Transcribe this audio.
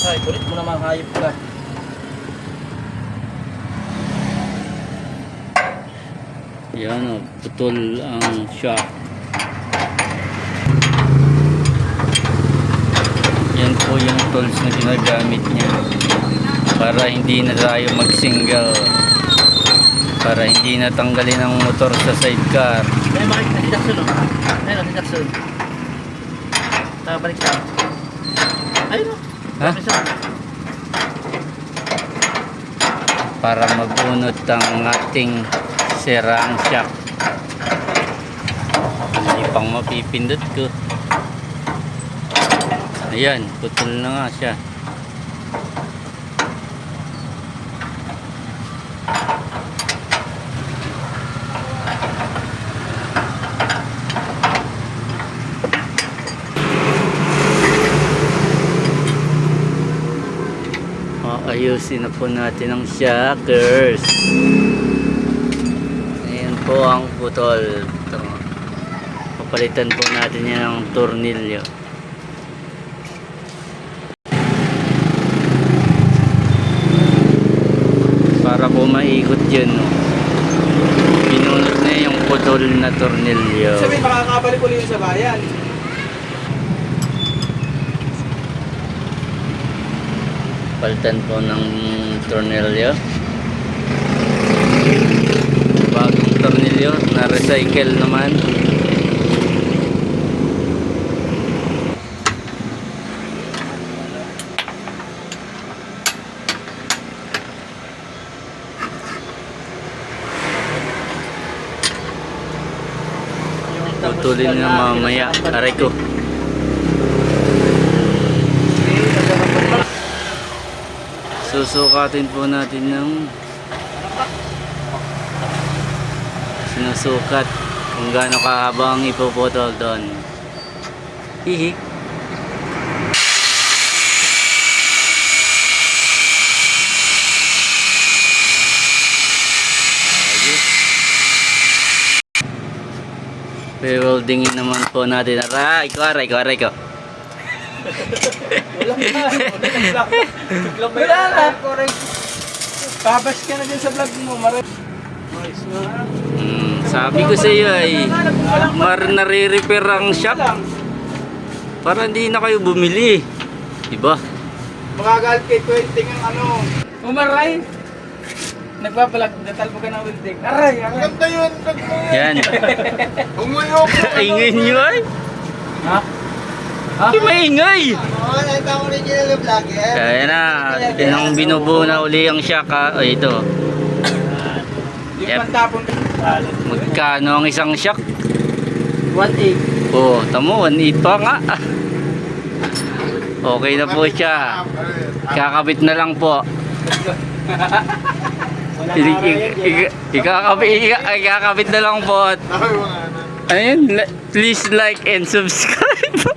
Ay, kulit mo naman, hayop ka. Yan o, putol ang shock. Yan po yung tools na ginagamit niya para hindi na tayo mag-single, para hindi natanggalin ang motor sa sidecar. Ay, bakit na si Jackson, no? Ayun, si Jackson. Balik siya. Ayun, no? Ha? Balik siya. Para magbunot ang ating sirang shock. Hindi pang mapipindot ko. Ayan, putol na nga siya. Ayusin na po natin ang shockers. Ayan po ang putol. Ito. Papalitan po natin yan ng tornilyo. Para po maikot yun, no? Binunot na yung putol na tornilyo. Sabi, makakabalik ulit yun sa bayan. Palitan po ng tornilyo. Bagong tornilyo na recycle naman. Putulin na mamaya. Aray ko. Susukatin po natin yung sinusukat kung gaano kahaba ang ipuputol doon. Hihi. Weldingin naman po natin. Aray ko, aray ko, aray ko. Wala na. Pabash ka na din sa vlog mo, Mare. Sabi ko sa iyo ay nare-repair ang shop para hindi na kayo bumili. Diba? Makagalit kay Quentin ang ano. Umaray. Nagpapalag, natalpo ka ng welding. Aray, aray. Ganda yun. Yan. Umuyok. Ingay nyo ay. Ha? Hindi maingay. Oo, nakita ko rin yung vlogger. Kaya na, pinang binubuo na uli ang shock ha. O ito. Yung Yep. pantapon. Magkano ang isang shock? 1.8. Oh, tamo, 1.8 pa nga. Okay na po siya. Kakabit na lang po. Ikakabit na lang po. Ayun, please like and subscribe.